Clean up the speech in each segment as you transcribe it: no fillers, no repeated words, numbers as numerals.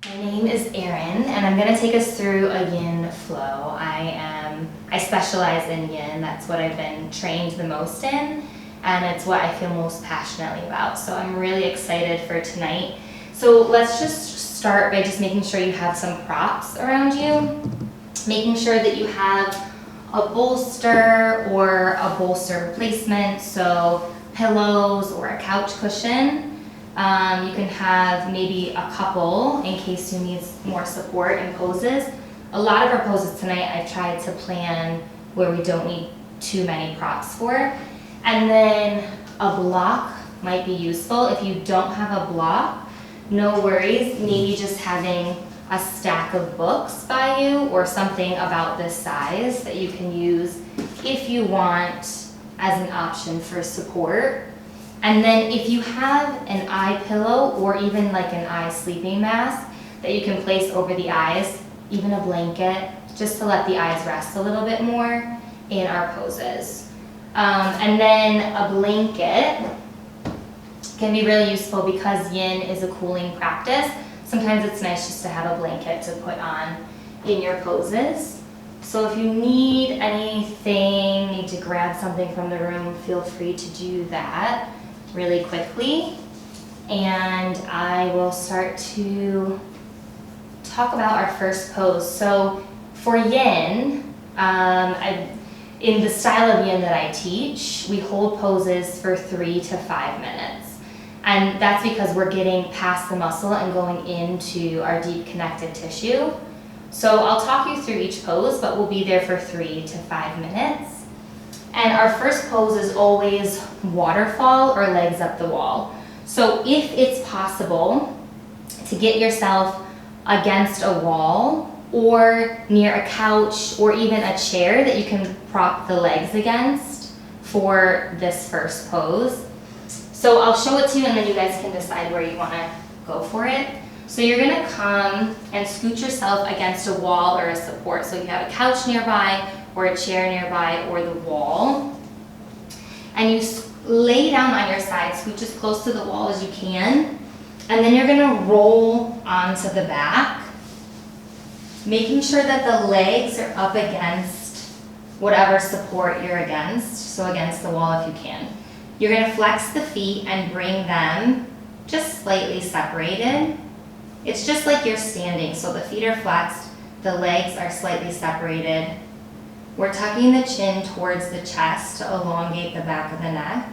My name is Erin, and I'm going to take us through a yin flow. I specialize in yin. That's what I've been trained the most in, and it's what I feel most passionately about. So I'm really excited for tonight. So let's just start by just making sure you have some props around you, making sure that you have a bolster or a bolster replacement, so pillows or a couch cushion. You can have maybe a couple in case you need more support in poses. A lot of our poses tonight I've tried to plan where we don't need too many props for. And then a block might be useful. If you don't have a block, no worries, maybe just having a stack of books by you or something about this size that you can use if you want as an option for support. And then if you have an eye pillow or even like an eye sleeping mask that you can place over the eyes, even a blanket, just to let the eyes rest a little bit more in our poses. And then a blanket can be really useful because yin is a cooling practice. Sometimes it's nice just to have a blanket to put on in your poses. So if you need anything, need to grab something from the room, feel free to do that really quickly. And I will start to talk about our first pose. So for yin, in the style of yin that I teach, we hold poses for 3 to 5 minutes. And that's because we're getting past the muscle and going into our deep connected tissue. So I'll talk you through each pose, but we'll be there for 3 to 5 minutes. And our first pose is always waterfall or legs up the wall. So if it's possible to get yourself against a wall or near a couch or even a chair that you can prop the legs against for this first pose. So I'll show it to you and then you guys can decide where you want to go for it. So you're going to come and scoot yourself against a wall or a support. So you have a couch nearby or a chair nearby or the wall. And you lay down on your side, scooch as close to the wall as you can. And then you're going to roll onto the back, making sure that the legs are up against whatever support you're against. So against the wall if you can. You're going to flex the feet and bring them just slightly separated. It's just like you're standing, so the feet are flexed, the legs are slightly separated. We're tucking the chin towards the chest to elongate the back of the neck.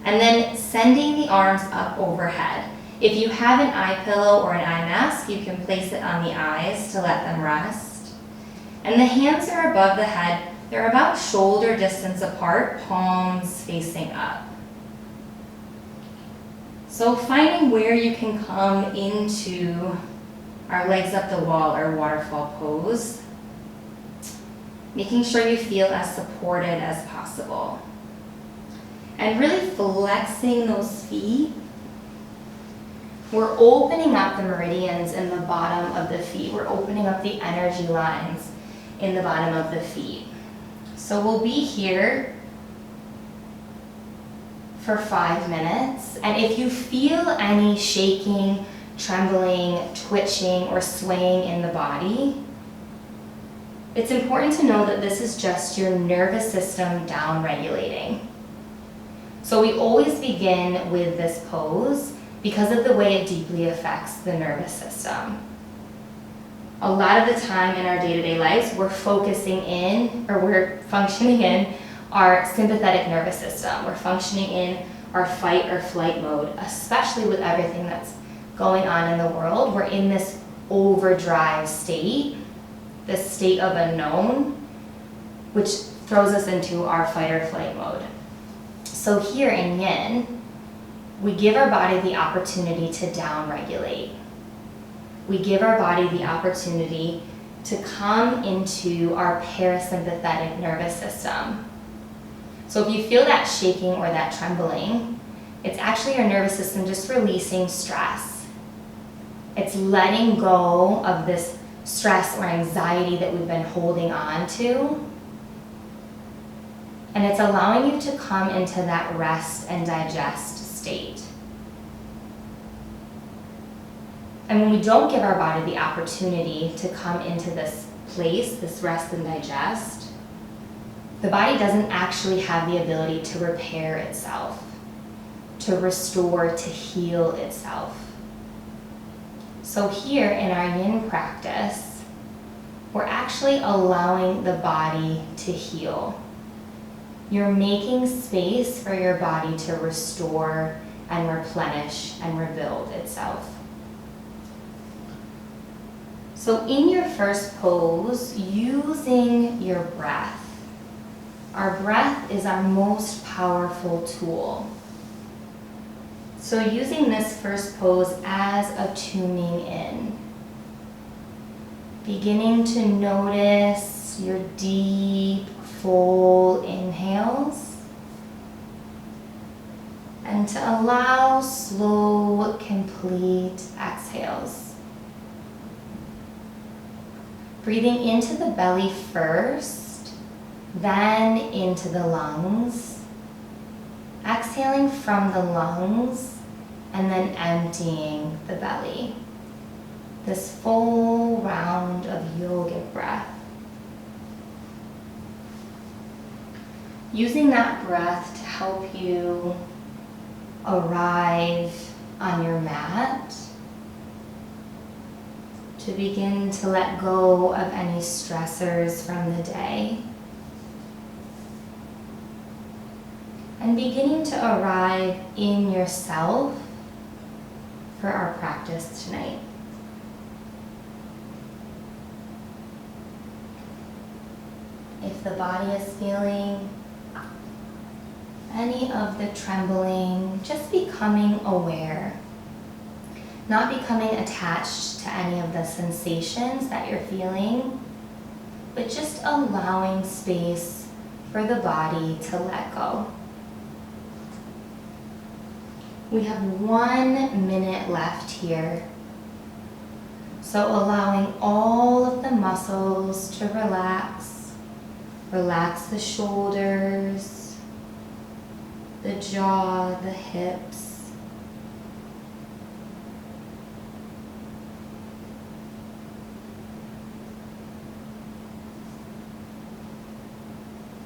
And then sending the arms up overhead. If you have an eye pillow or an eye mask, you can place it on the eyes to let them rest. And the hands are above the head. They're about shoulder distance apart, palms facing up. So finding where you can come into our legs up the wall or waterfall pose, making sure you feel as supported as possible. And really flexing those feet. We're opening up the meridians in the bottom of the feet. We're opening up the energy lines in the bottom of the feet. So we'll be here for 5 minutes. And if you feel any shaking, trembling, twitching, or swaying in the body, it's important to know that this is just your nervous system down-regulating. So we always begin with this pose because of the way it deeply affects the nervous system. A lot of the time in our day-to-day lives, we're functioning in our sympathetic nervous system. We're functioning in our fight or flight mode, especially with everything that's going on in the world. We're in this overdrive state, this state of unknown, which throws us into our fight or flight mode. So here in yin, we give our body the opportunity to down-regulate. We give our body the opportunity to come into our parasympathetic nervous system. So if you feel that shaking or that trembling, it's actually your nervous system just releasing stress. It's letting go of this stress or anxiety that we've been holding on to. And it's allowing you to come into that rest and digest state. And when we don't give our body the opportunity to come into this place, this rest and digest, the body doesn't actually have the ability to repair itself, to restore, to heal itself. So here in our yin practice, we're actually allowing the body to heal. You're making space for your body to restore and replenish and rebuild itself. So in your first pose, using your breath. Our breath is our most powerful tool. So using this first pose as a tuning in. Beginning to notice your deep, full inhales. And to allow slow, complete exhales. Breathing into the belly first, then into the lungs. Exhaling from the lungs, and then emptying the belly. This full round of yogic breath. Using that breath to help you arrive on your mat, to begin to let go of any stressors from the day. And beginning to arrive in yourself for our practice tonight. If the body is feeling any of the trembling, just becoming aware. Not becoming attached to any of the sensations that you're feeling, but just allowing space for the body to let go. We have 1 minute left here. So allowing all of the muscles to relax. Relax the shoulders, the jaw, the hips.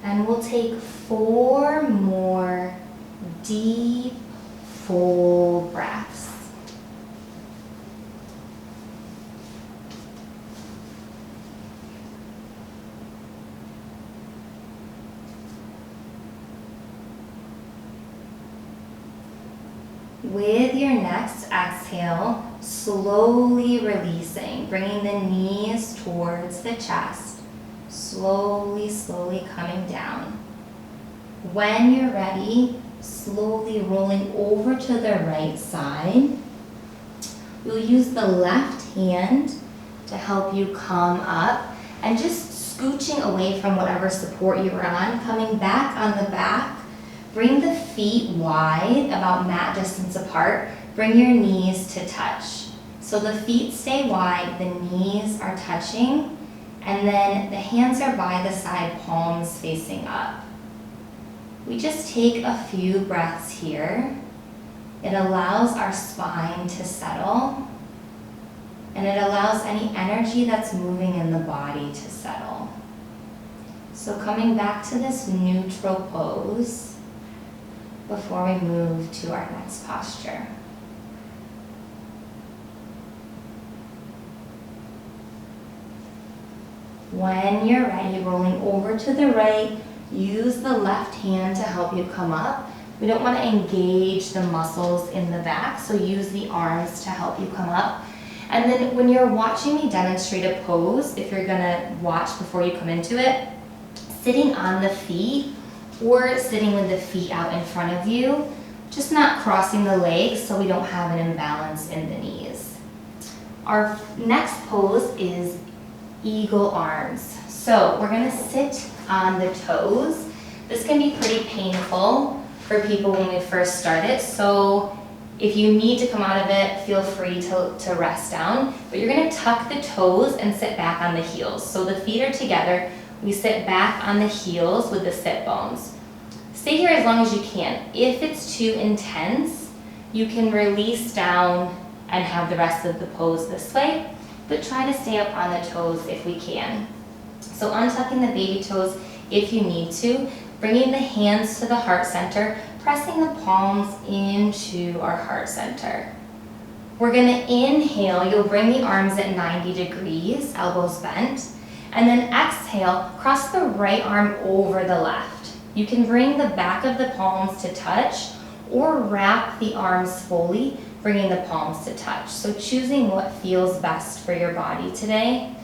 And we'll take 4 more deep, full breaths. With your next exhale, slowly releasing, bringing the knees towards the chest. Slowly, slowly coming down. When you're ready, slowly rolling over to the right side. We'll use the left hand to help you come up and just scooching away from whatever support you were on, coming back on the back. Bring the feet wide, about mat distance apart. Bring your knees to touch. So the feet stay wide, the knees are touching. And then the hands are by the side, palms facing up. We just take a few breaths here. It allows our spine to settle. And it allows any energy that's moving in the body to settle. So coming back to this neutral pose before we move to our next posture. When you're ready, rolling over to the right, use the left hand to help you come up. We don't want to engage the muscles in the back, so use the arms to help you come up. And then when you're watching me demonstrate a pose, if you're gonna watch before you come into it, sitting on the feet or sitting with the feet out in front of you, just not crossing the legs so we don't have an imbalance in the knees. Our next pose is eagle arms. So we're gonna sit on the toes. This can be pretty painful for people when we first start it. So if you need to come out of it, feel free to rest down. But you're gonna tuck the toes and sit back on the heels. So the feet are together. We sit back on the heels with the sit bones. Stay here as long as you can. If it's too intense, you can release down and have the rest of the pose this way, but try to stay up on the toes if we can. So untucking the baby toes if you need to, bringing the hands to the heart center, pressing the palms into our heart center. We're gonna inhale, you'll bring the arms at 90 degrees, elbows bent, and then exhale, cross the right arm over the left. You can bring the back of the palms to touch or wrap the arms fully, bringing the palms to touch. So choosing what feels best for your body today.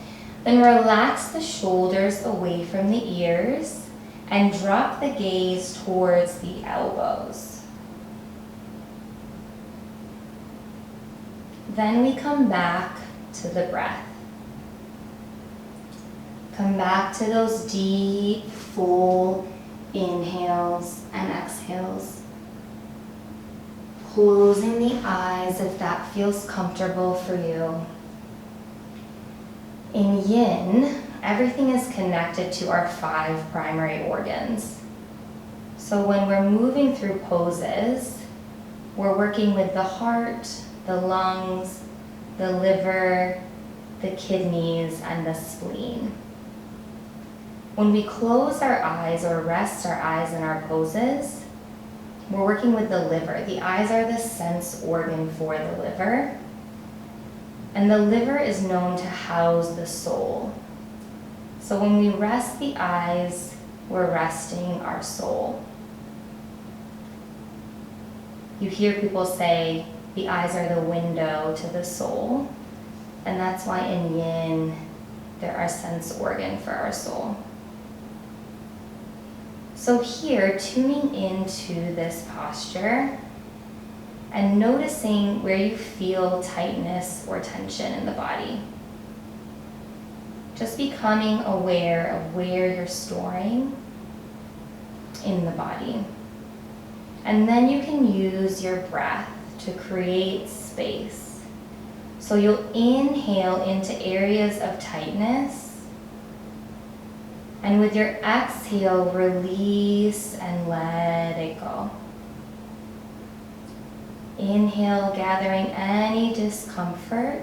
Then relax the shoulders away from the ears and drop the gaze towards the elbows. Then we come back to the breath. Come back to those deep, full inhales and exhales. Closing the eyes if that feels comfortable for you. In yin, everything is connected to our 5 primary organs. So when we're moving through poses, we're working with the heart, the lungs, the liver, the kidneys, and the spleen. When we close our eyes or rest our eyes in our poses, we're working with the liver. The eyes are the sense organ for the liver. And the liver is known to house the soul. So when we rest the eyes, we're resting our soul. You hear people say the eyes are the window to the soul. And that's why in yin, they're our sense organ for our soul. So here, tuning into this posture and noticing where you feel tightness or tension in the body. Just becoming aware of where you're storing in the body. And then you can use your breath to create space. So you'll inhale into areas of tightness. And with your exhale, release and let it go. Inhale, gathering any discomfort.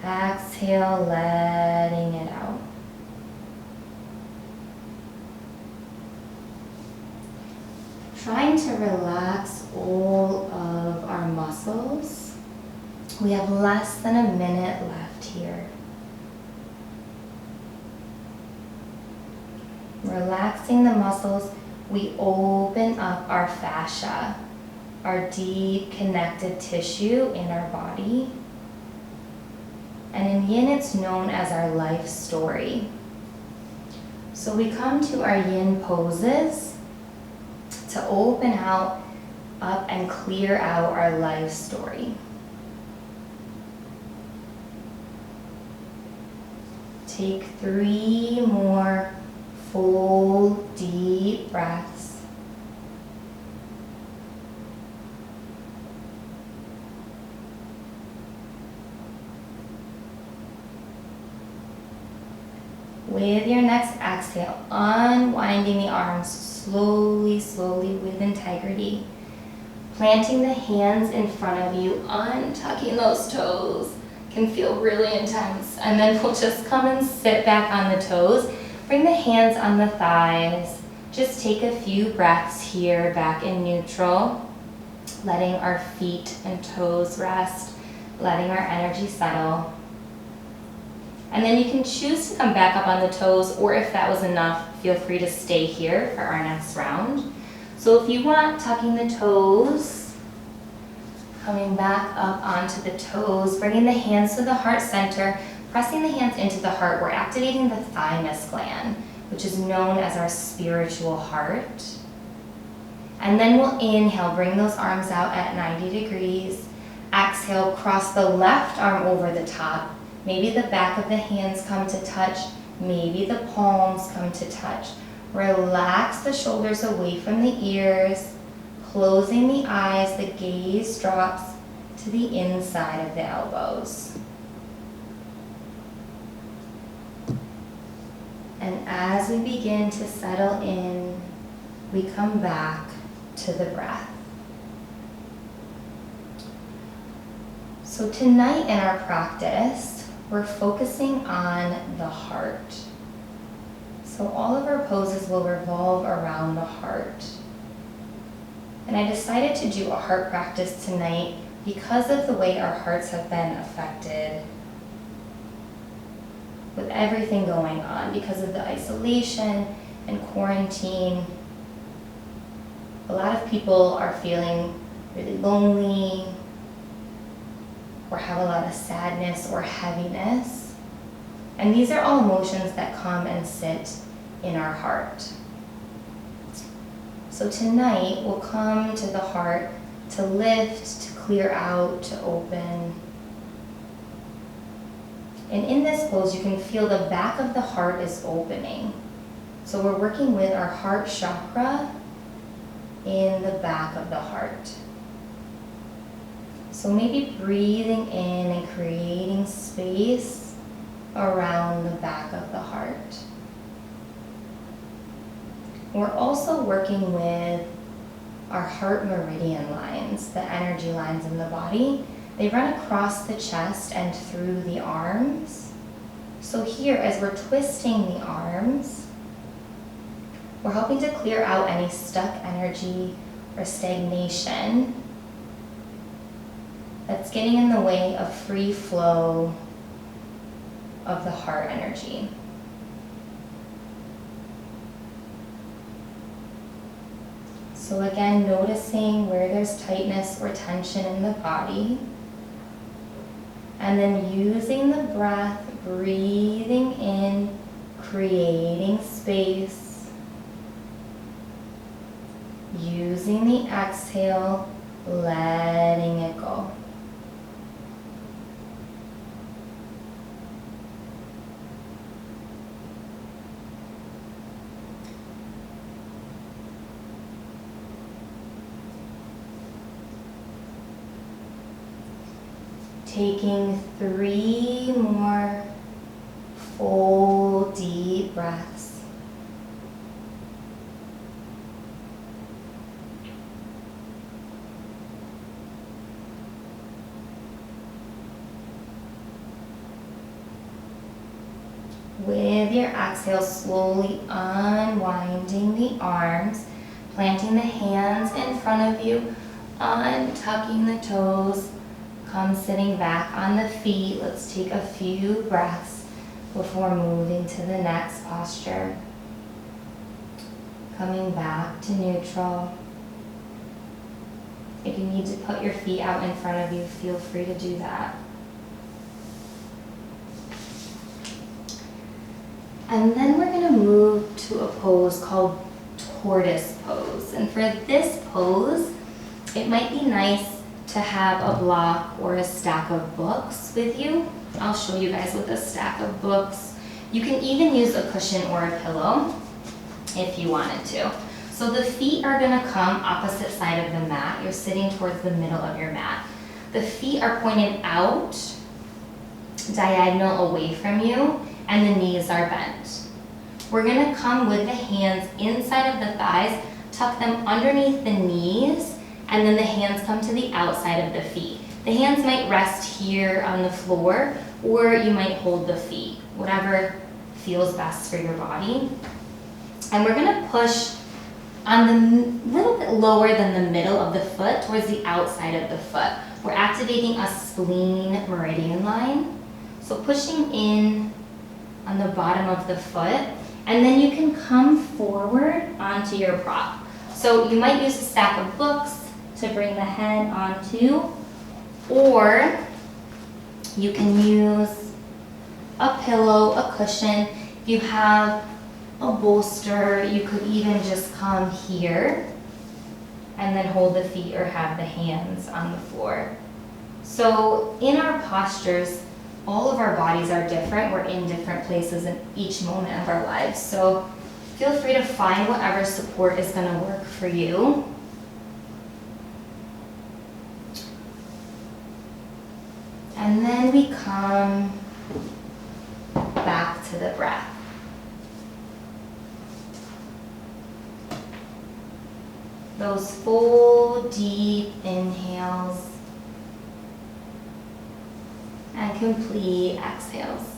Exhale, letting it out. Trying to relax all of our muscles. We have less than a minute left here. Relaxing the muscles, we open up our fascia, our deep connected tissue in our body. And in yin, it's known as our life story. So we come to our yin poses to open out, up, and clear out our life story. Take 3 more full, deep breaths. With your next exhale, unwinding the arms slowly, slowly with integrity. Planting the hands in front of you, untucking those toes. Can feel really intense. And then we'll just come and sit back on the toes. Bring the hands on the thighs. Just take a few breaths here back in neutral, letting our feet and toes rest, letting our energy settle. And then you can choose to come back up on the toes, or if that was enough, feel free to stay here for our next round. So if you want, tucking the toes, coming back up onto the toes, bringing the hands to the heart center, pressing the hands into the heart, we're activating the thymus gland, which is known as our spiritual heart. And then we'll inhale, bring those arms out at 90 degrees. Exhale, cross the left arm over the top. Maybe the back of the hands come to touch. Maybe the palms come to touch. Relax the shoulders away from the ears. Closing the eyes, the gaze drops to the inside of the elbows. And as we begin to settle in, we come back to the breath. So tonight in our practice, we're focusing on the heart. So all of our poses will revolve around the heart. And I decided to do a heart practice tonight because of the way our hearts have been affected with everything going on, because of the isolation and quarantine. A lot of people are feeling really lonely or have a lot of sadness or heaviness. And these are all emotions that come and sit in our heart. So tonight we'll come to the heart to lift, to clear out, to open. And in this pose, you can feel the back of the heart is opening. So we're working with our heart chakra in the back of the heart. So maybe breathing in and creating space around the back of the heart. We're also working with our heart meridian lines, the energy lines in the body. They run across the chest and through the arms. So here, as we're twisting the arms, we're helping to clear out any stuck energy or stagnation that's getting in the way of free flow of the heart energy. So again, noticing where there's tightness or tension in the body. And then using the breath, breathing in, creating space. Using the exhale, letting it go. Taking 3 more full deep breaths. With your exhale, slowly unwinding the arms, planting the hands in front of you, untucking the toes. Come sitting back on the feet. Let's take a few breaths before moving to the next posture. Coming back to neutral. If you need to put your feet out in front of you, feel free to do that. And then we're going to move to a pose called tortoise pose. And for this pose, it might be nice to have a block or a stack of books with you. I'll show you guys with a stack of books. You can even use a cushion or a pillow if you wanted to. So the feet are going to come opposite side of the mat. You're sitting towards the middle of your mat. The feet are pointed out, diagonal away from you, and the knees are bent. We're going to come with the hands inside of the thighs, tuck them underneath the knees, and then the hands come to the outside of the feet. The hands might rest here on the floor, or you might hold the feet, whatever feels best for your body. And we're gonna push on the little bit lower than the middle of the foot towards the outside of the foot. We're activating a spleen meridian line. So pushing in on the bottom of the foot, and then you can come forward onto your prop. So you might use a stack of books to bring the head onto, or you can use a pillow, a cushion. If you have a bolster, you could even just come here and then hold the feet or have the hands on the floor. So in our postures, all of our bodies are different. We're in different places in each moment of our lives. So feel free to find whatever support is going to work for you. And then we come back to the breath. Those full, deep inhales. and complete exhales.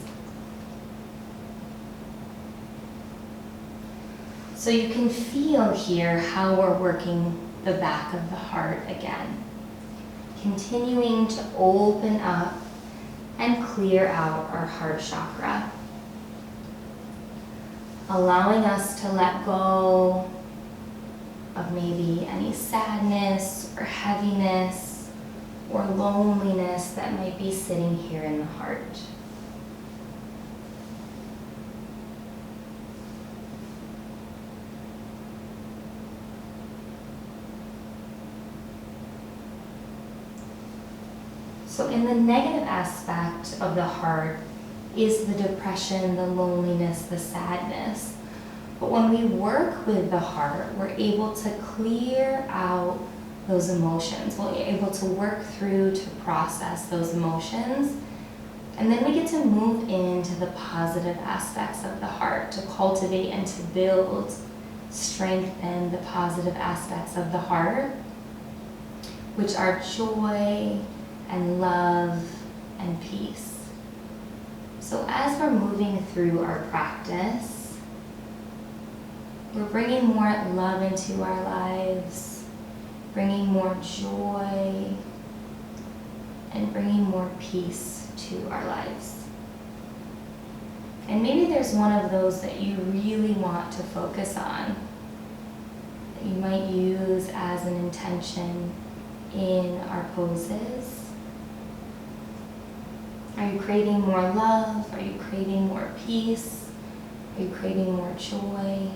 So you can feel here how we're working the back of the heart again. Continuing to open up and clear out our heart chakra. Allowing us to let go of maybe any sadness or heaviness or loneliness that might be sitting here in the heart. So in the negative aspect of the heart is the depression, the loneliness, the sadness. But when we work with the heart, we're able to clear out those emotions. We're able to work through to process those emotions. And then we get to move into the positive aspects of the heart, to cultivate and to build, strengthen the positive aspects of the heart, which are joy and love and peace. So as we're moving through our practice, we're bringing more love into our lives, bringing more joy, and bringing more peace to our lives. And maybe there's one of those that you really want to focus on, that you might use as an intention in our poses. Are you craving more love? Are you craving more peace? Are you craving more joy?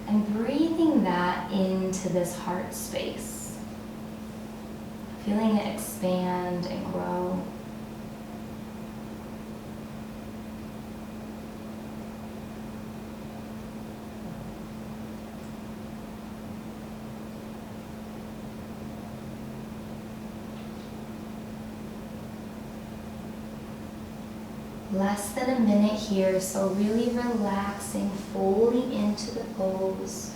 And breathing that into this heart space. Feeling it expand and grow. Less than a minute here, so really relaxing fully into the pose.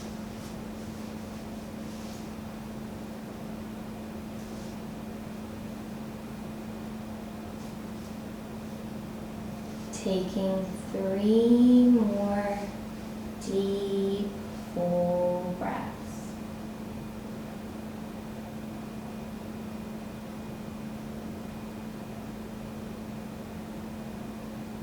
Taking 3 more deep, full breaths.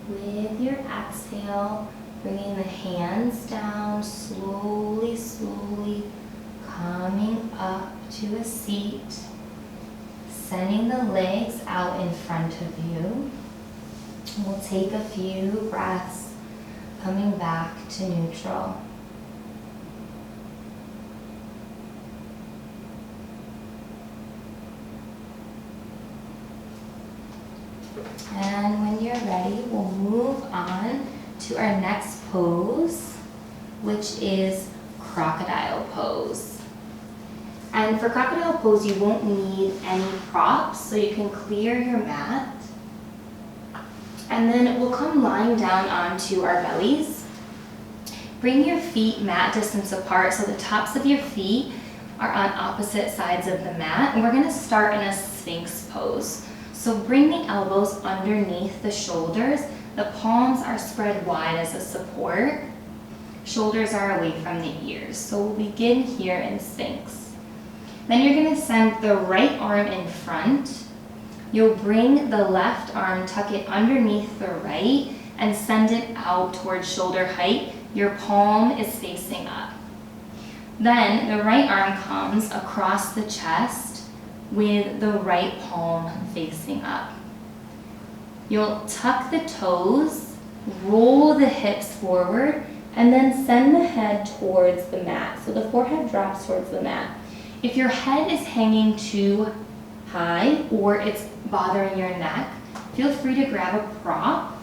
With your exhale, bringing the hands down, slowly, slowly coming up to a seat, sending the legs out in front of you. We'll take a few breaths, coming back to neutral. And when you're ready, we'll move on to our next pose, which is crocodile pose. And for crocodile pose, you won't need any props, so you can clear your mat. And then we'll come lying down onto our bellies. Bring your feet mat distance apart, so the tops of your feet are on opposite sides of the mat. And we're gonna start in a Sphinx pose. So bring the elbows underneath the shoulders. The palms are spread wide as a support. Shoulders are away from the ears. So we'll begin here in Sphinx. Then you're gonna send the right arm in front. You'll bring the left arm, tuck it underneath the right, and send it out towards shoulder height. Your palm is facing up. Then the right arm comes across the chest with the right palm facing up. You'll tuck the toes, roll the hips forward, and then send the head towards the mat. So the forehead drops towards the mat. If your head is hanging too high or it's bothering your neck, feel free to grab a prop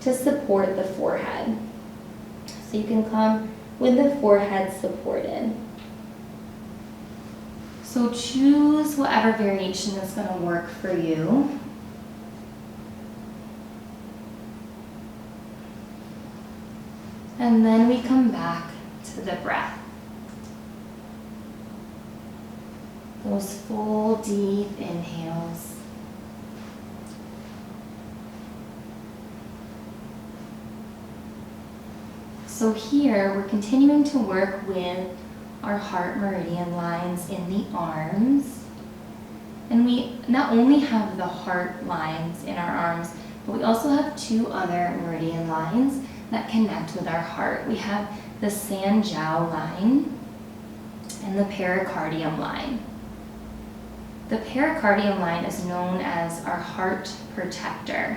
to support the forehead. So you can come with the forehead supported. So choose whatever variation is going to work for you. And then we come back to the breath. Those full deep inhales. So here we're continuing to work with our heart meridian lines in the arms. And we not only have the heart lines in our arms, but we also have two other meridian lines that connect with our heart. We have the Sanjiao line and the pericardium line. The pericardium line is known as our heart protector.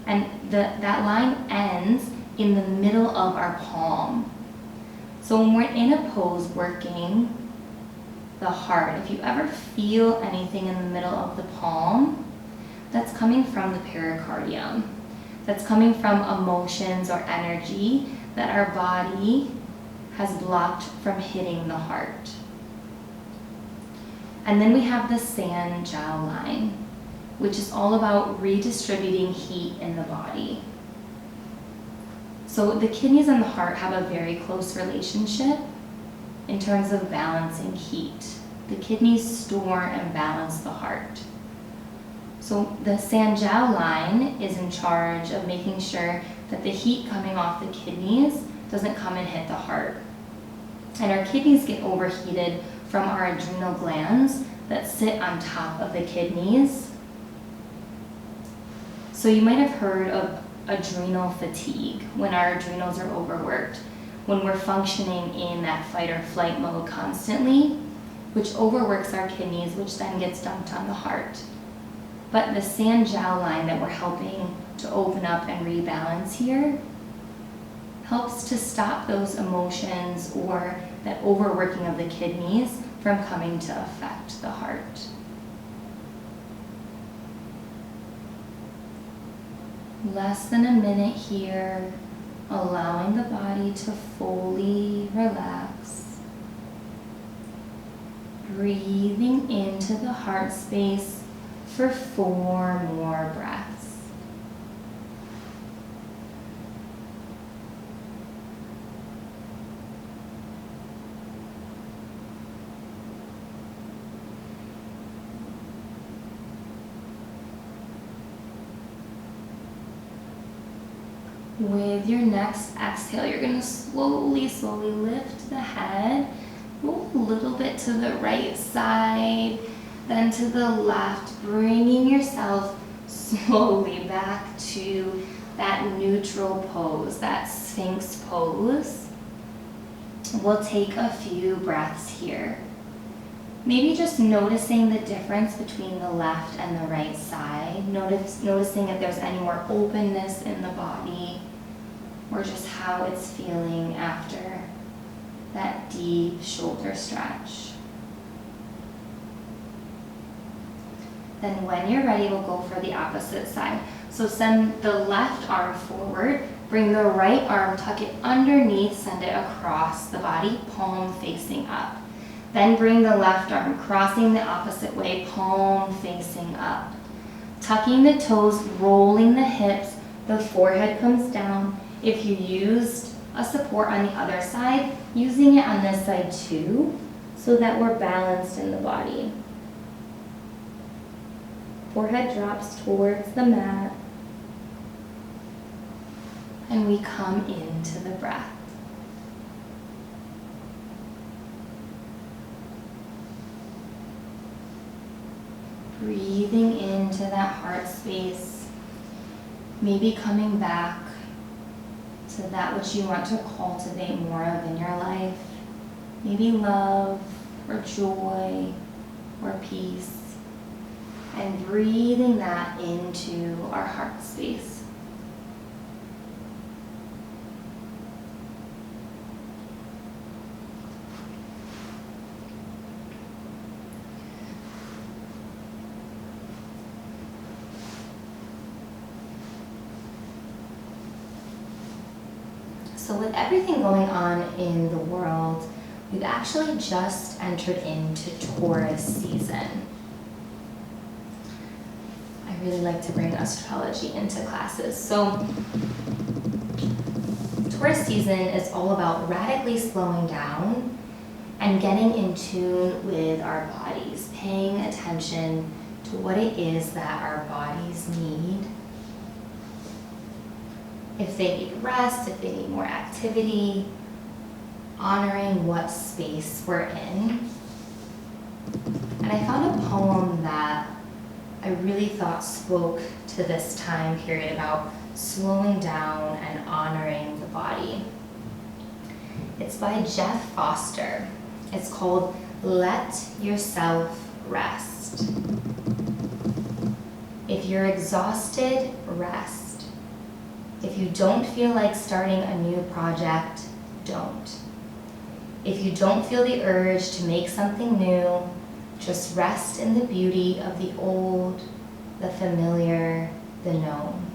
And that line ends in the middle of our palm. So when we're in a pose working the heart, if you ever feel anything in the middle of the palm, that's coming from the pericardium. That's coming from emotions or energy that our body has blocked from hitting the heart. And then we have the Sanjiao line, which is all about redistributing heat in the body. So the kidneys and the heart have a very close relationship in terms of balancing heat. The kidneys store and balance the heart. So the Sanjiao line is in charge of making sure that the heat coming off the kidneys doesn't come and hit the heart. And our kidneys get overheated from our adrenal glands that sit on top of the kidneys. So you might have heard of adrenal fatigue when our adrenals are overworked, when we're functioning in that fight or flight mode constantly, which overworks our kidneys, which then gets dumped on the heart. But the Sanjiao line that we're helping to open up and rebalance here helps to stop those emotions or that overworking of the kidneys from coming to affect the heart. Less than a minute here, allowing the body to fully relax. Breathing into the heart space for 4 more breaths. With your next exhale, you're going to slowly lift the head, move a little bit to the right side, then to the left, bringing yourself slowly back to that neutral pose, that Sphinx pose. We'll take a few breaths here. Maybe just noticing the difference between the left and the right side, noticing if there's any more openness in the body, or just how it's feeling after that deep shoulder stretch. Then when you're ready, we'll go for the opposite side. So send the left arm forward, bring the right arm, tuck it underneath, send it across the body, palm facing up. Then bring the left arm, crossing the opposite way, palm facing up. Tucking the toes, rolling the hips, the forehead comes down. If you used a support on the other side, using it on this side too, so that we're balanced in the body. Forehead drops towards the mat. And we come into the breath. Breathing into that heart space, maybe coming back to that which you want to cultivate more of in your life. Maybe love or joy or peace. And breathing that into our heart space. So with everything going on in the world, we've actually just entered into Taurus season. I really like to bring astrology into classes. So Taurus season is all about radically slowing down and getting in tune with our bodies, paying attention to what it is that our bodies need. if they need rest, if they need more activity, honoring what space we're in. And I found a poem that I really thought spoke to this time period about slowing down and honoring the body. It's by Jeff Foster. It's called Let Yourself Rest. If you're exhausted, rest. If you don't feel like starting a new project, don't. If you don't feel the urge to make something new, just rest in the beauty of the old, the familiar, the known.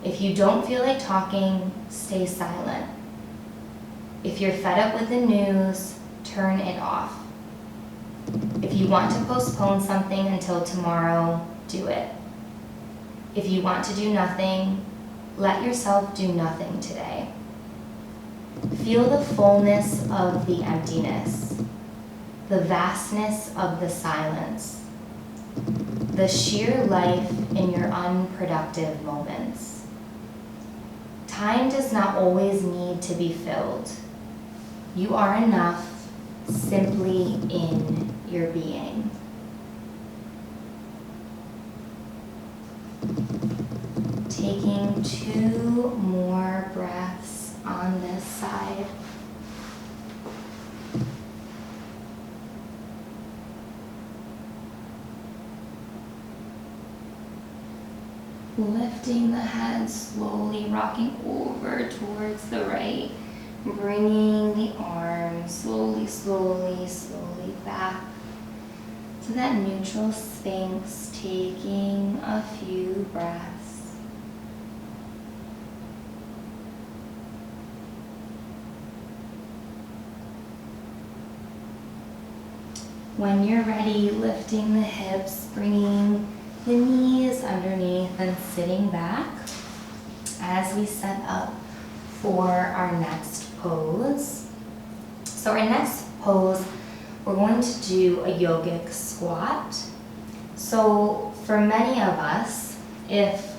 If you don't feel like talking, stay silent. If you're fed up with the news, turn it off. If you want to postpone something until tomorrow, do it. If you want to do nothing, let yourself do nothing today. Feel the fullness of the emptiness, the vastness of the silence, the sheer life in your unproductive moments. Time does not always need to be filled. You are enough simply in your being. Taking 2 more breaths on this side. Lifting the head slowly, rocking over towards the right, bringing the arms slowly, slowly, slowly back to that neutral sphinx, taking a few breaths. When you're ready, lifting the hips, bringing the knees underneath and sitting back as we set up for our next pose. So our next pose, we're going to do a yogic squat. So for many of us, if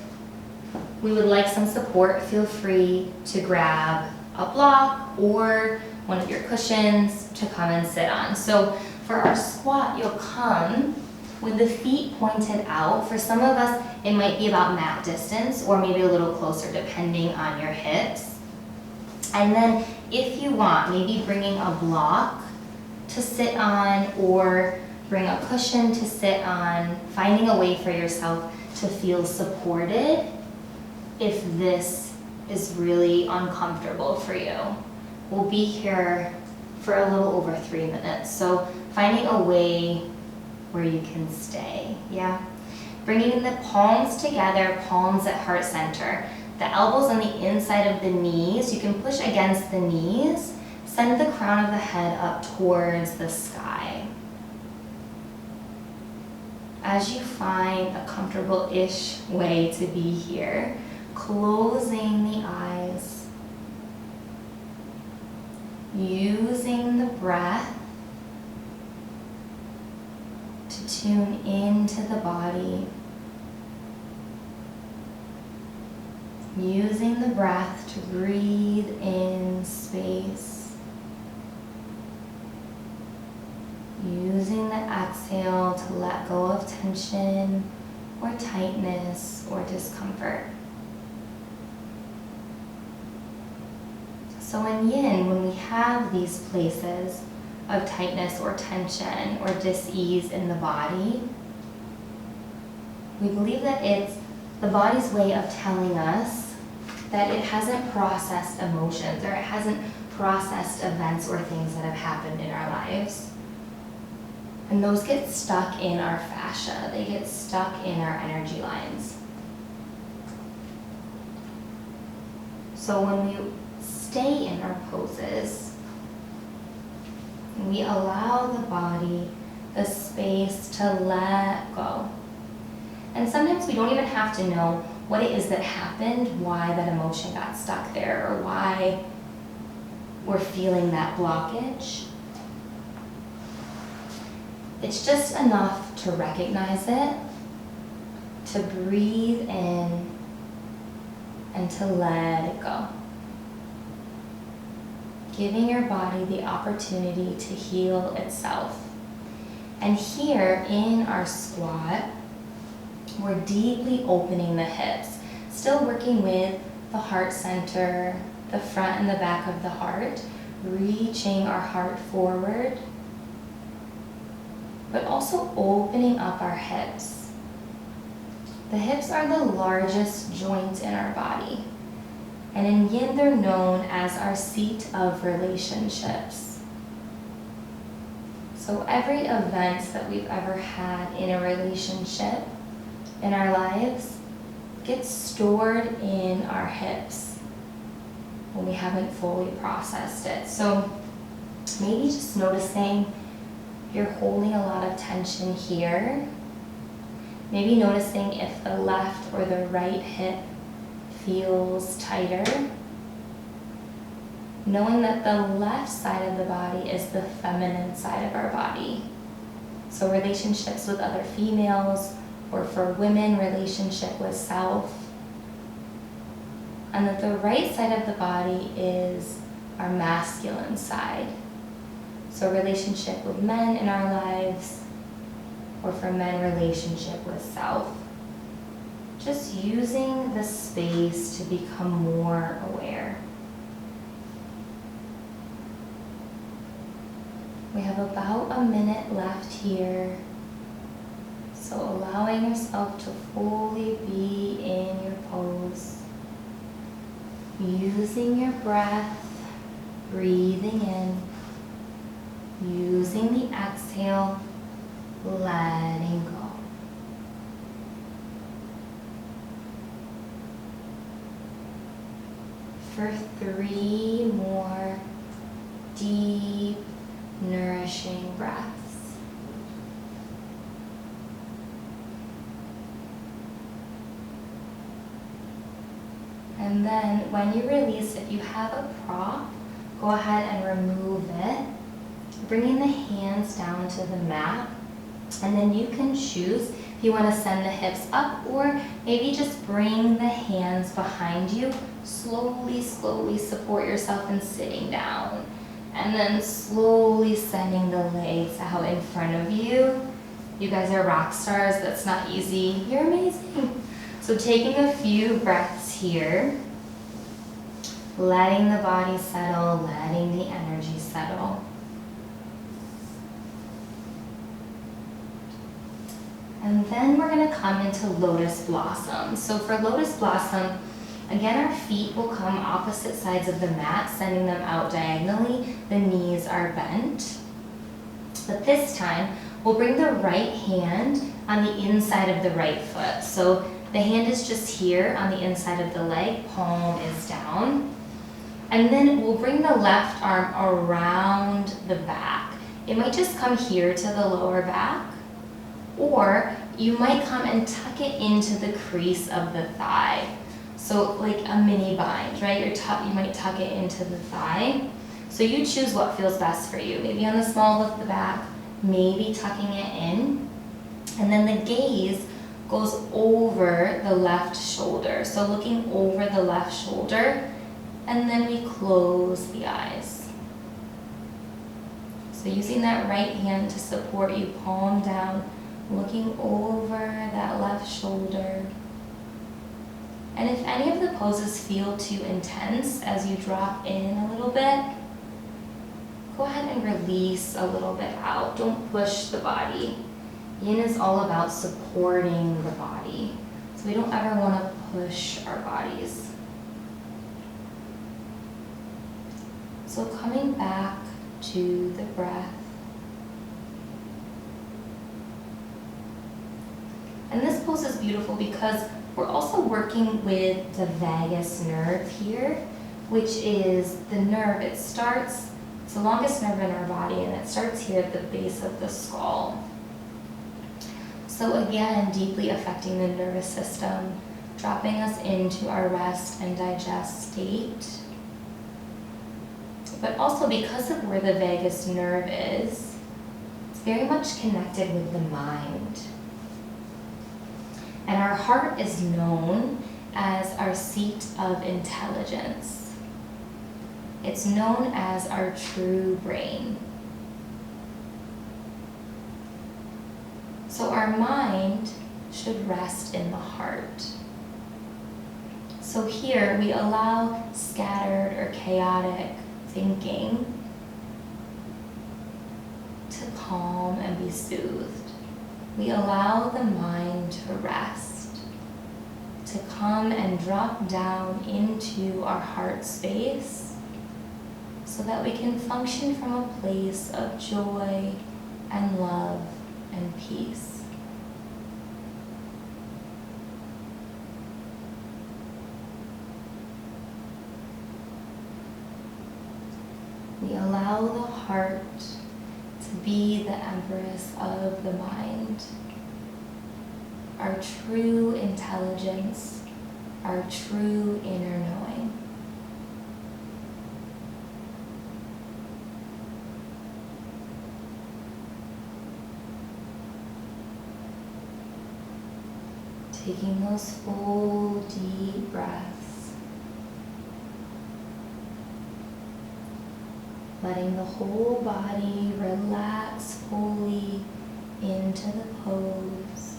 we would like some support, feel free to grab a block or one of your cushions to come and sit on. So for our squat, you'll come with the feet pointed out. For some of us, it might be about mat distance or maybe a little closer depending on your hips. And then if you want, maybe bringing a block to sit on or bring a cushion to sit on, finding a way for yourself to feel supported if this is really uncomfortable for you. We'll be here for a little over 3 minutes. So finding a way where you can stay, yeah? Bringing the palms together, palms at heart center. The elbows on the inside of the knees, you can push against the knees. Send the crown of the head up towards the sky. As you find a comfortable-ish way to be here, closing the eyes, using the breath to tune into the body, using the breath to breathe in space, using the exhale to let go of tension or tightness or discomfort. So in yin, when we have these places of tightness or tension or dis-ease in the body, we believe that it's the body's way of telling us that it hasn't processed emotions or it hasn't processed events or things that have happened in our lives. And those get stuck in our fascia, they get stuck in our energy lines. So when we stay in our poses, we allow the body the space to let go. And sometimes we don't even have to know what it is that happened, why that emotion got stuck there, or why we're feeling that blockage. It's just enough to recognize it, to breathe in, and to let it go. Giving your body the opportunity to heal itself. And here in our squat, we're deeply opening the hips, still working with the heart center, the front and the back of the heart, reaching our heart forward, but also opening up our hips. The hips are the largest joint in our body, and in Yin they're known as our seat of relationships. So every event that we've ever had in a relationship in our lives gets stored in our hips when we haven't fully processed it. So maybe just noticing you're holding a lot of tension here. Maybe noticing if the left or the right hip feels tighter. Knowing that the left side of the body is the feminine side of our body. So relationships with other females, or for women, relationship with self. And that the right side of the body is our masculine side. So relationship with men in our lives, or for men, relationship with self. Just using the space to become more aware. We have about a minute left here. So allowing yourself to fully be in your pose. Using your breath, breathing in. Using the exhale, letting go. For 3 more deep, nourishing breaths. And then when you release, if you have a prop, go ahead and remove it, bringing the hands down to the mat. And then you can choose if you want to send the hips up, or maybe just bring the hands behind you. Slowly, slowly support yourself in sitting down. And then slowly sending the legs out in front of you. You guys are rock stars. That's not easy. You're amazing. So taking a few breaths here. Letting the body settle, letting the energy settle. And then we're going to come into lotus blossom. So for lotus blossom, again, our feet will come opposite sides of the mat, sending them out diagonally. The knees are bent. But this time, we'll bring the right hand on the inside of the right foot. So the hand is just here on the inside of the leg, palm is down. And then we'll bring the left arm around the back. It might just come here to the lower back, or you might come and tuck it into the crease of the thigh. So like a mini bind, right? You might tuck it into the thigh. So you choose what feels best for you. Maybe on the small of the back, maybe tucking it in. And then the gaze goes over the left shoulder. So looking over the left shoulder, and then we close the eyes. So using that right hand to support you, palm down, looking over that left shoulder. And if any of the poses feel too intense as you drop in a little bit, go ahead and release a little bit out. Don't push the body. Yin is all about supporting the body. So we don't ever want to push our bodies. So coming back to the breath. And this pose is beautiful because we're also working with the vagus nerve here, which is the nerve. It's the longest nerve in our body, and it starts here at the base of the skull. So again, deeply affecting the nervous system, dropping us into our rest and digest state. But also because of where the vagus nerve is, it's very much connected with the mind. And our heart is known as our seat of intelligence. It's known as our true brain. So our mind should rest in the heart. So here we allow scattered or chaotic thinking to calm and be soothed. We allow the mind to rest, to come and drop down into our heart space so that we can function from a place of joy and love and peace. We allow the heart to be the empress of the mind, our true intelligence, our true inner knowing. Taking those full, deep breaths. Letting the whole body relax fully into the pose.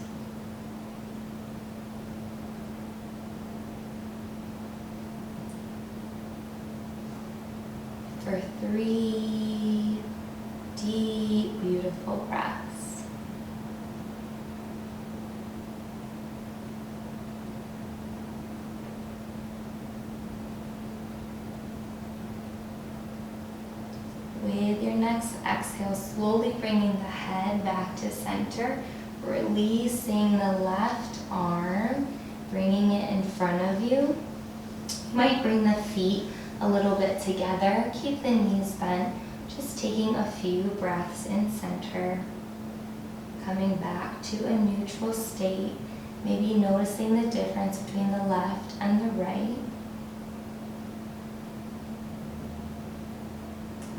For 3 deep, beautiful breaths. With your next exhale, slowly bringing the head back to center, releasing the left arm, bringing it in front of you. You might bring the feet a little bit together, keep the knees bent, just taking a few breaths in center, coming back to a neutral state, maybe noticing the difference between the left and the right.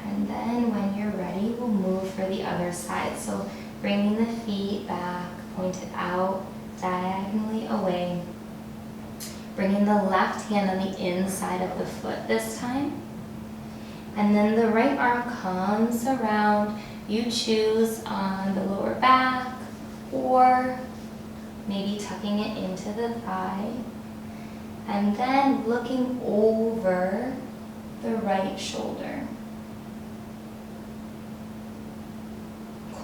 And then when you're ready, we'll move for the other side. So bringing the feet back, pointed out, diagonally away. Bringing the left hand on the inside of the foot this time. And then the right arm comes around. You choose on the lower back or maybe tucking it into the thigh. And then looking over the right shoulder.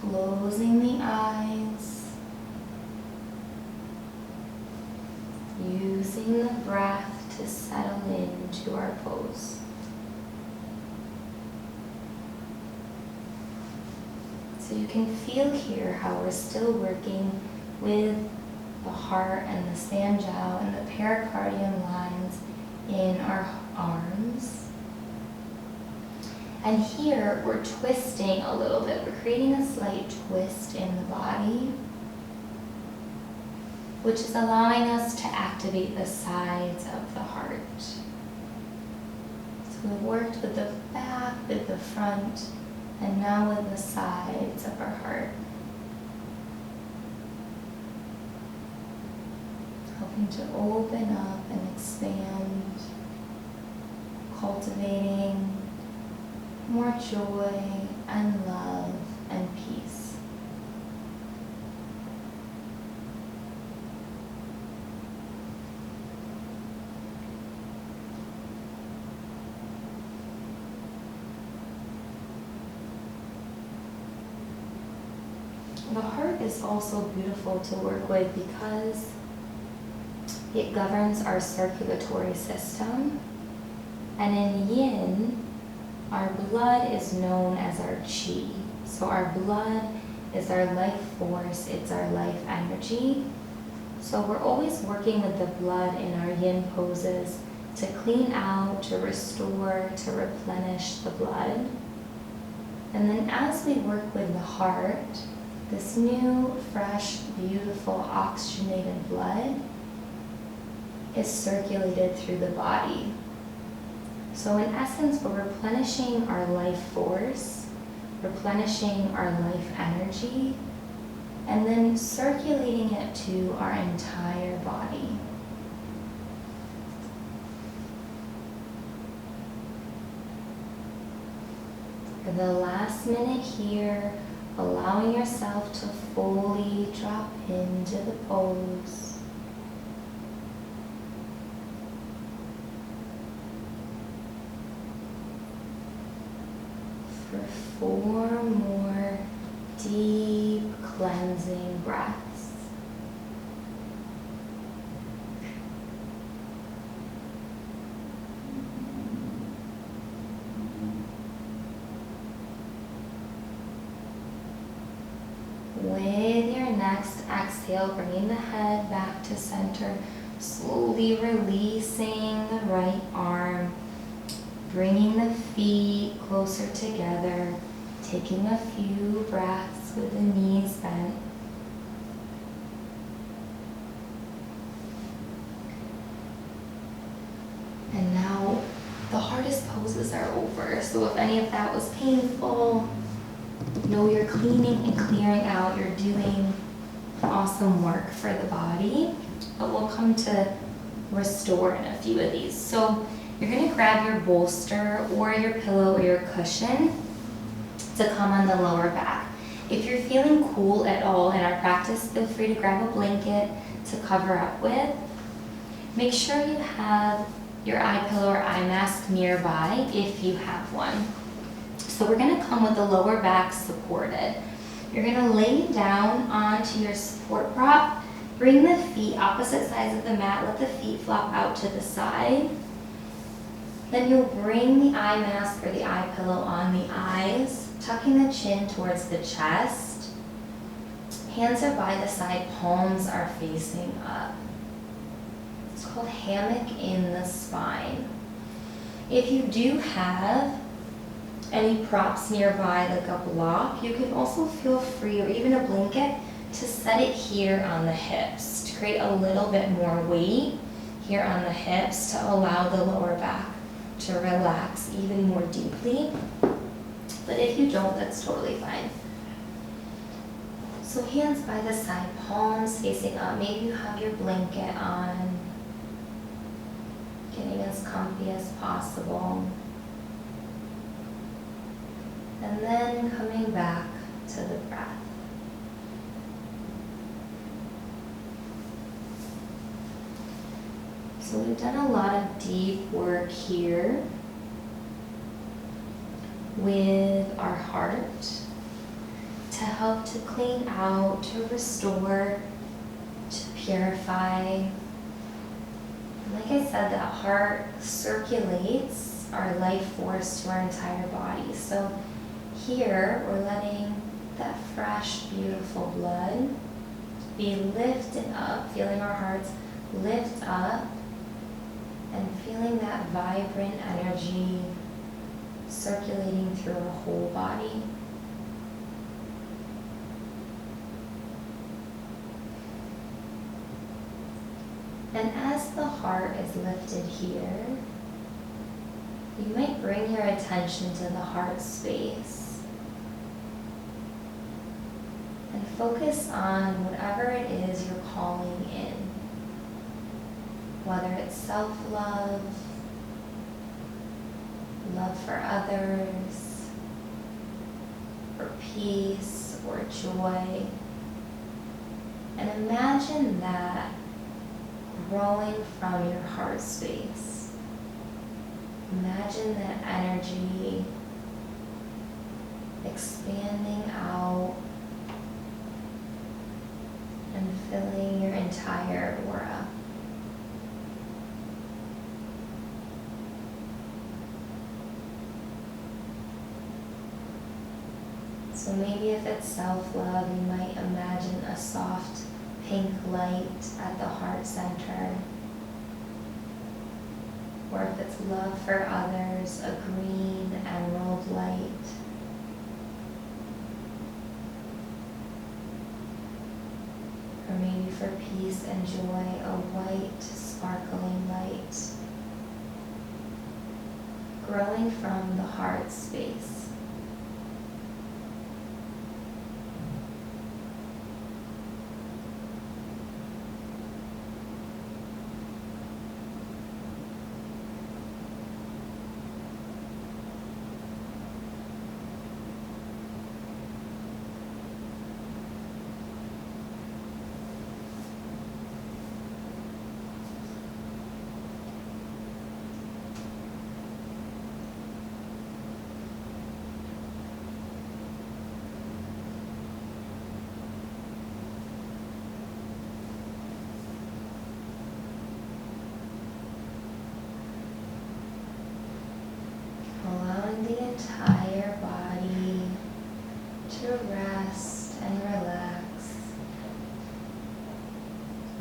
Closing the eyes, using the breath to settle into our pose. So you can feel here how we're still working with the heart and the sanjiao and the pericardium lines in our arms. And here we're twisting a little bit. We're creating a slight twist in the body, which is allowing us to activate the sides of the heart. So we've worked with the back, with the front, and now with the sides of our heart. Helping to open up and expand, cultivating more joy and love and peace. The heart is also beautiful to work with because it governs our circulatory system. And in yin, our blood is known as our qi. So our blood is our life force, it's our life energy. So we're always working with the blood in our yin poses to clean out, to restore, to replenish the blood. And then as we work with the heart, this new, fresh, beautiful, oxygenated blood is circulated through the body. So in essence, we're replenishing our life force, replenishing our life energy, and then circulating it to our entire body. For the last minute here, allowing yourself to fully drop into the pose. For 4 more deep cleansing breaths. With your next exhale, bringing the head back to center, slowly releasing the right arm, bringing the feet closer together, taking a few breaths with the knees bent. And now the hardest poses are over, so if any of that was painful, know you're cleaning and clearing out. You're doing awesome work for the body, but we'll come to restore in a few of these. So you're going to grab your bolster or your pillow or your cushion to come on the lower back. If you're feeling cool at all in our practice, feel free to grab a blanket to cover up with. Make sure you have your eye pillow or eye mask nearby if you have one. So we're going to come with the lower back supported. You're going to lay down onto your support prop. Bring the feet opposite sides of the mat. Let the feet flop out to the side. Then you'll bring the eye mask or the eye pillow on the eyes, tucking the chin towards the chest. Hands are by the side, palms are facing up. It's called hammock in the spine. If you do have any props nearby, like a block, you can also feel free, or even a blanket, to set it here on the hips to create a little bit more weight here on the hips to allow the lower back to relax even more deeply. But if you don't, that's totally fine. So hands by the side, palms facing up. Maybe you have your blanket on, getting as comfy as possible. And then coming back to the breath. So we've done a lot of deep work here with our heart to help to clean out, to restore, to purify. Like I said, that heart circulates our life force to our entire body. So here, we're letting that fresh, beautiful blood be lifted up, feeling our hearts lift up, and feeling that vibrant energy circulating through our whole body. And as the heart is lifted here, you might bring your attention to the heart space and focus on whatever it is you're calling in. Whether it's self-love, love for others, or peace, or joy. And imagine that growing from your heart space. Imagine that energy expanding out and filling your entire aura. So maybe if it's self-love, you might imagine a soft pink light at the heart center. Or if it's love for others, a green emerald light. Or maybe for peace and joy, a white sparkling light. Growing from the heart space.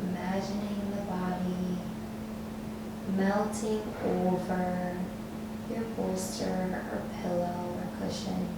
Imagining the body melting over your bolster or pillow or cushion.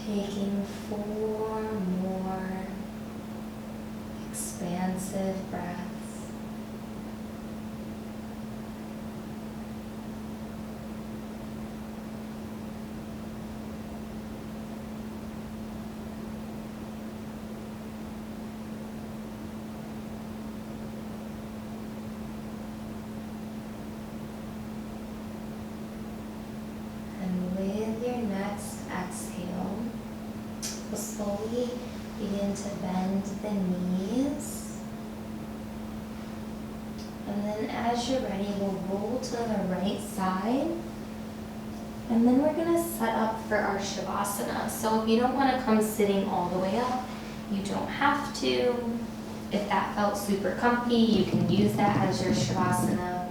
Taking 4 more expansive breaths. And with your next exhale, we'll slowly begin to bend the knees. And then as you're ready, we'll roll to the right side. And then we're gonna set up for our Shavasana. So if you don't wanna come sitting all the way up, you don't have to. If that felt super comfy, you can use that as your Shavasana.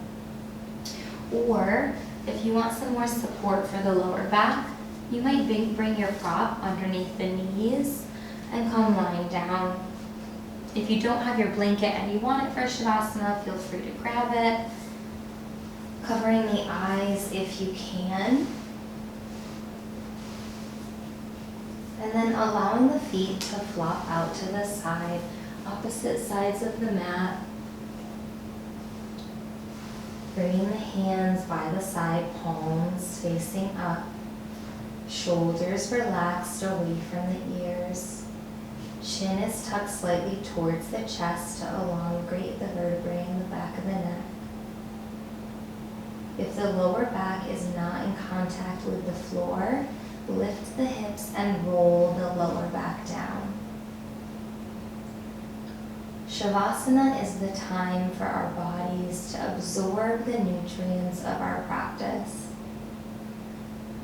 Or if you want some more support for the lower back, you might bring your prop underneath the knees and come lying down. If you don't have your blanket and you want it for Shavasana, feel free to grab it. Covering the eyes if you can. And then allowing the feet to flop out to the side, opposite sides of the mat. Bringing the hands by the side, palms facing up. Shoulders relaxed away from the ears. Chin is tucked slightly towards the chest to elongate the vertebrae in the back of the neck. If the lower back is not in contact with the floor, lift the hips and roll the lower back down. Shavasana is the time for our bodies to absorb the nutrients of our practice.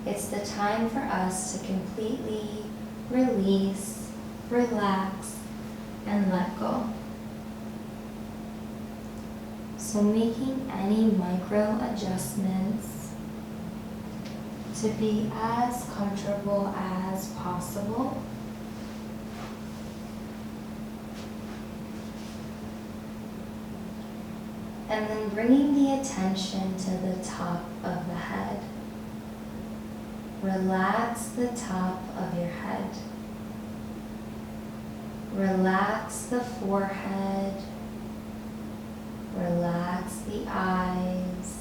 It's the time for us to completely release, relax, and let go. So making any micro adjustments to be as comfortable as possible. And then bringing the attention to the top of the head. Relax the top of your head. Relax the forehead. Relax the eyes.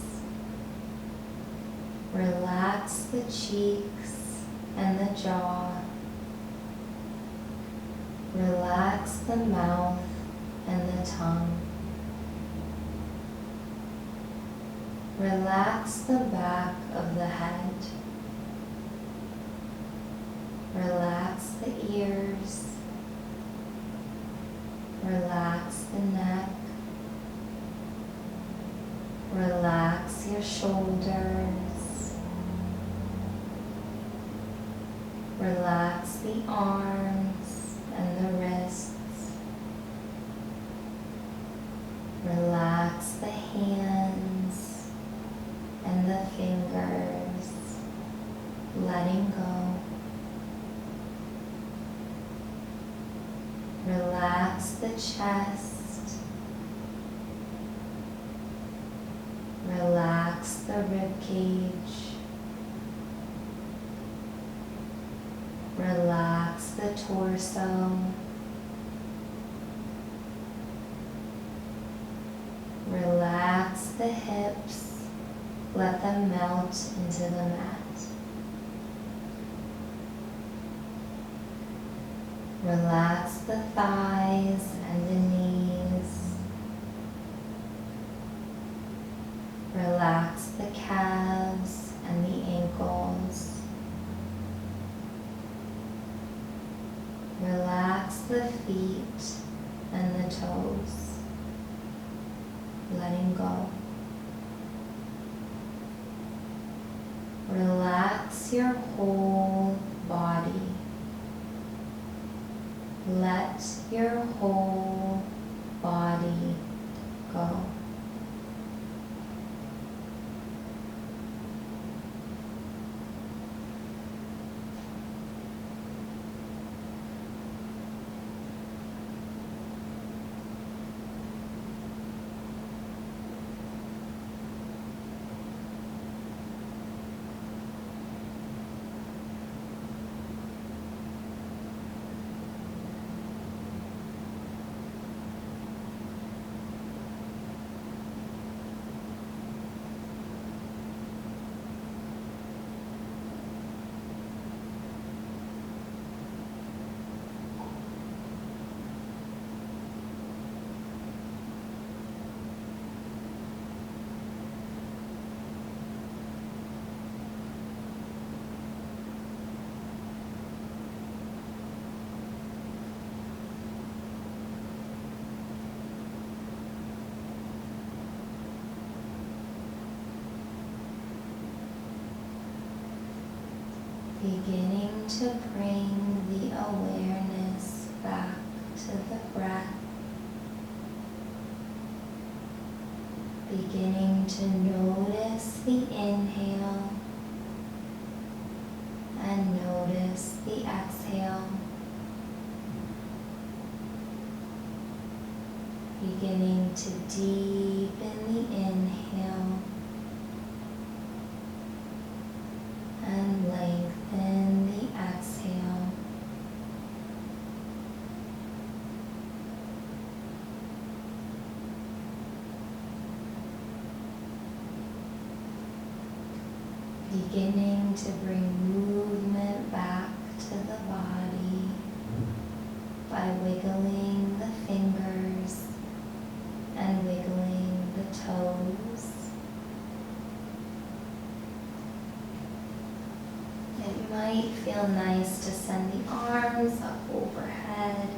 Relax the cheeks and the jaw. Relax the mouth and the tongue. Relax the back of the head. Relax the ears. Relax the neck. Relax your shoulders. Relax the arms and the wrists. Relax the hands and the fingers, letting go. Relax the chest. Relax the rib cage. Relax the torso. Relax the hips. Let them melt into the mat. Relax the thighs and the knees. Relax the calves and the ankles. Relax the feet and the toes. Letting go. Relax your whole body. Let your whole body go. Beginning to bring the awareness back to the breath. Beginning to notice the inhale and notice the exhale. Beginning to deepen the inhale and lengthen the exhale. Beginning to bring movement back to the body by wiggling the fingers and wiggling the toes. It might feel nice to send the arms up overhead,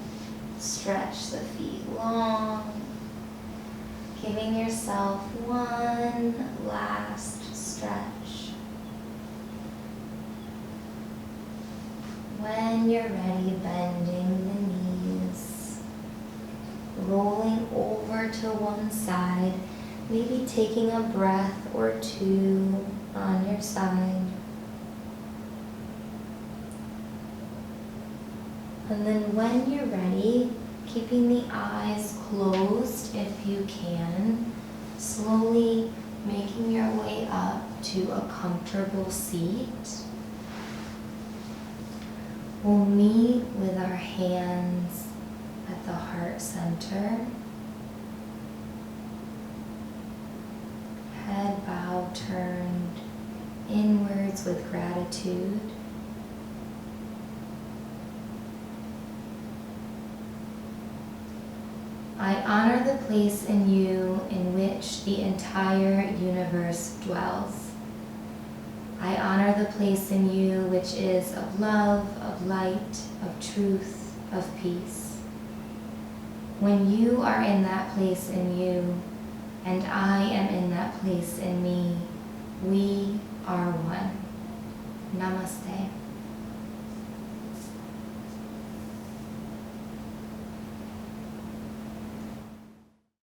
stretch the feet long, giving yourself one last stretch. When you're ready, bending the knees, rolling over to one side, maybe taking a breath or two on your side. And then when you're ready, keeping the eyes closed if you can, slowly making your way up to a comfortable seat. We'll meet with our hands at the heart center. Head bow turned inwards with gratitude. I honor the place in you in which the entire universe dwells. I honor the place in you which is of love, of light, of truth, of peace. When you are in that place in you, and I am in that place in me, we are one. Namaste.